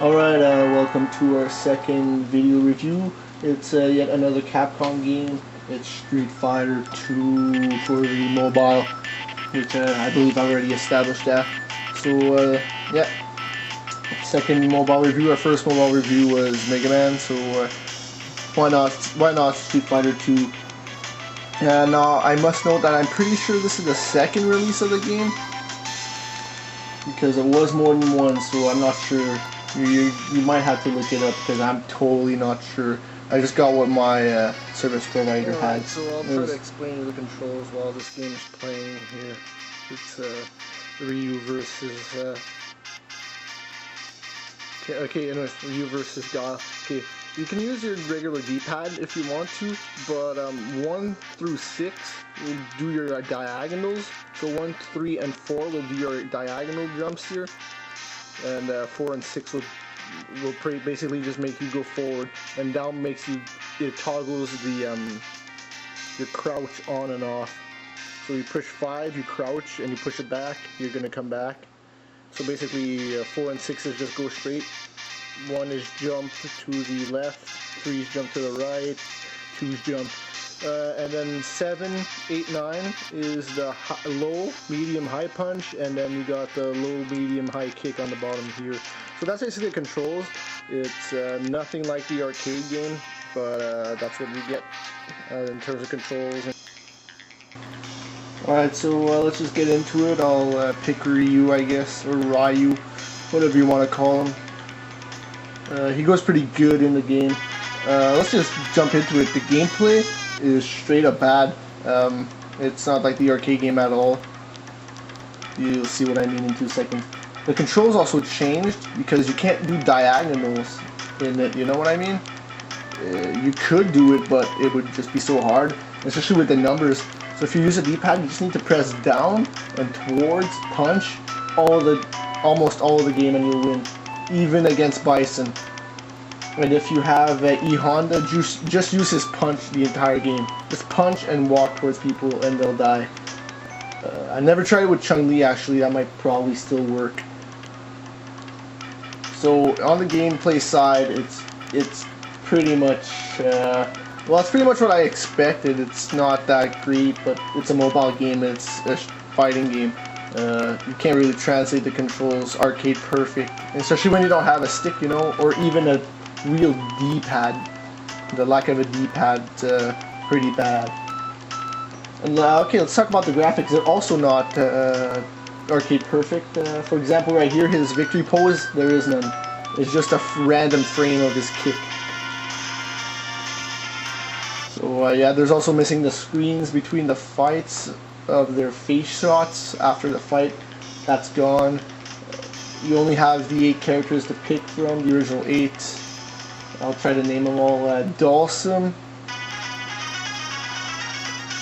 Alright, welcome to our second video review. It's yet another Capcom game. It's Street Fighter 2 for the mobile, which I believe I already established that. So, yeah, second mobile review. Our first mobile review was Mega Man, so why not Street Fighter 2? And I must note that I'm pretty sure this is the second release of the game, because it was more than one, so I'm not sure. You might have to look it up because I'm totally not sure. I just got what my service provider had. So I'll try to explain the controls while this game is playing here. It's Ryu versus okay, anyways, Ryu versus Guile. Okay, you can use your regular D-pad if you want to, but 1 through 6 will do your diagonals. So 1, 3, and 4 will do your diagonal jumps here. And 4 and 6 will basically just make you go forward, and down makes you, it toggles the crouch on and off. So you push 5, you crouch, and you push it back, you're gonna come back. So basically 4 and 6 is just go straight. 1 is jump to the left, 3 is jump to the right, 2 is jump. And then 7, 8, 9 is the low, medium, high punch, and then you got the low, medium, high kick on the bottom here. So that's basically the controls. It's nothing like the arcade game, but that's what you get in terms of controls. Alright, so let's just get into it. I'll pick Ryu, I guess, or Ryu, whatever you want to call him. He goes pretty good in the game. Let's just jump into it. The gameplay is straight up bad. It's not like the arcade game at all. You'll see what I mean in 2 seconds. The controls also changed because you can't do diagonals in it, you know what I mean? You could do it, but it would just be so hard, especially with the numbers. So if you use a D-pad, you just need to press down and towards, punch almost all of the game, and you'll win, even against Bison. And if you have E Honda, just use his punch the entire game. Just punch and walk towards people and they'll die. I never tried it with Chun-Li actually, that might probably still work. So on the gameplay side, it's pretty much, well, it's pretty much what I expected. It's not that great, but it's a mobile game and it's a fighting game. You can't really translate the controls arcade perfect, especially when you don't have a stick, you know, or even a real D-pad. The lack of a D-pad's pretty bad. And okay, let's talk about the graphics. They're also not arcade perfect. For example, right here, his victory pose, there is none. It's just a random frame of his kick. So yeah, there's also missing the screens between the fights of their face shots after the fight. That's gone. You only have the 8 characters to pick from, the original 8. I'll try to name them all. Dhalsim,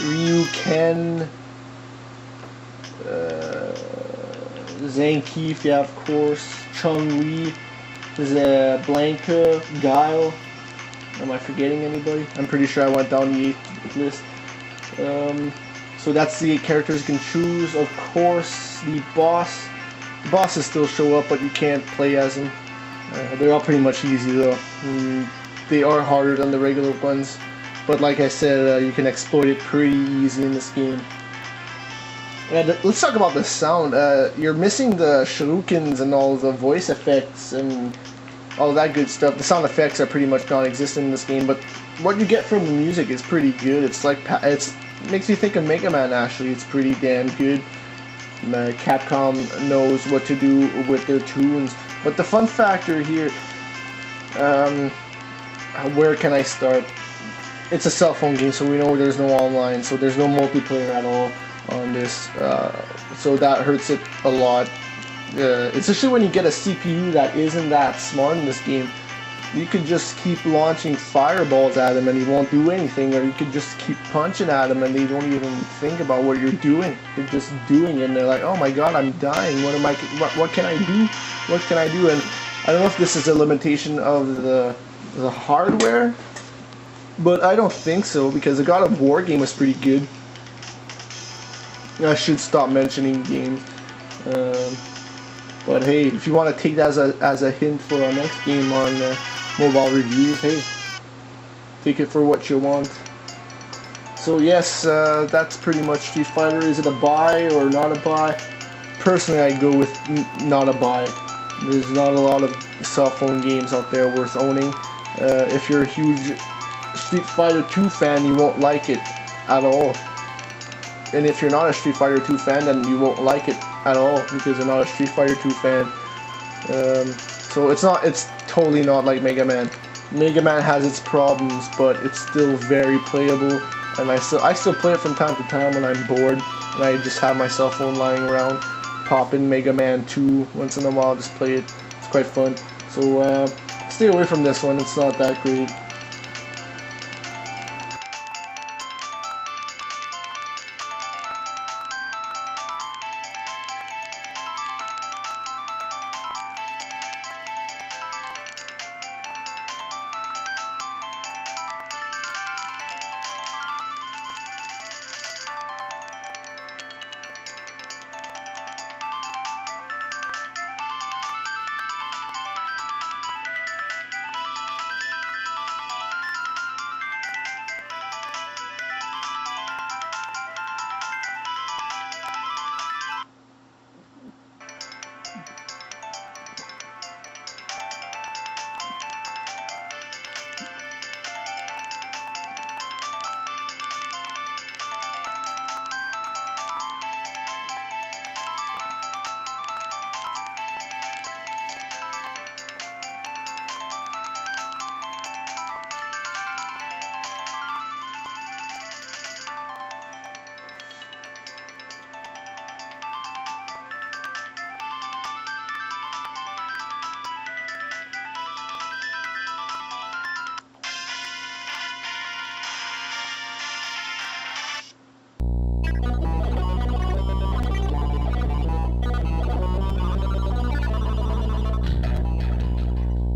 Ryu, Ken, Zangief, yeah, of course, Chun-Li, Blanka, Guile. Am I forgetting anybody? I'm pretty sure I went down the 8th list. So that's the 8 characters you can choose. Of course, the boss. The bosses still show up, but you can't play as them. They're all pretty much easy though. They are harder than the regular ones, but like I said, you can exploit it pretty easy in this game. And let's talk about the sound. You're missing the shurikens and all the voice effects and all that good stuff. The sound effects are pretty much non-existent in this game, but what you get from the music is pretty good. It's like, it makes you think of Mega Man actually. It's pretty damn good. Capcom knows what to do with their tunes. But the fun factor here, where can I start? It's a cell phone game, so we know there's no online, so there's no multiplayer at all on this. So that hurts it a lot. Especially when you get a CPU that isn't that smart in this game. You could just keep launching fireballs at them and he won't do anything, or you could just keep punching at them and they don't even think about what you're doing. They're just doing it and they're like, oh my god, I'm dying. What can I do? What can I do? And I don't know if this is a limitation of the hardware, but I don't think so, because the God of War game was pretty good. I should stop mentioning games. But hey, if you want to take that as a hint for our next game on mobile reviews, hey, take it for what you want. So yes, that's pretty much Street Fighter. Is it a buy or not a buy? Personally, I go with not a buy. There's not a lot of cell phone games out there worth owning. If you're a huge Street Fighter 2 fan, you won't like it at all. And if you're not a Street Fighter 2 fan, then you won't like it at all because you're not a Street Fighter 2 fan. So it's totally not like Mega Man. Mega Man has its problems, but it's still very playable. And I still play it from time to time when I'm bored and I just have my cell phone lying around. Pop in Mega Man 2 once in a while, just play it. It's quite fun. So stay away from this one. It's not that great.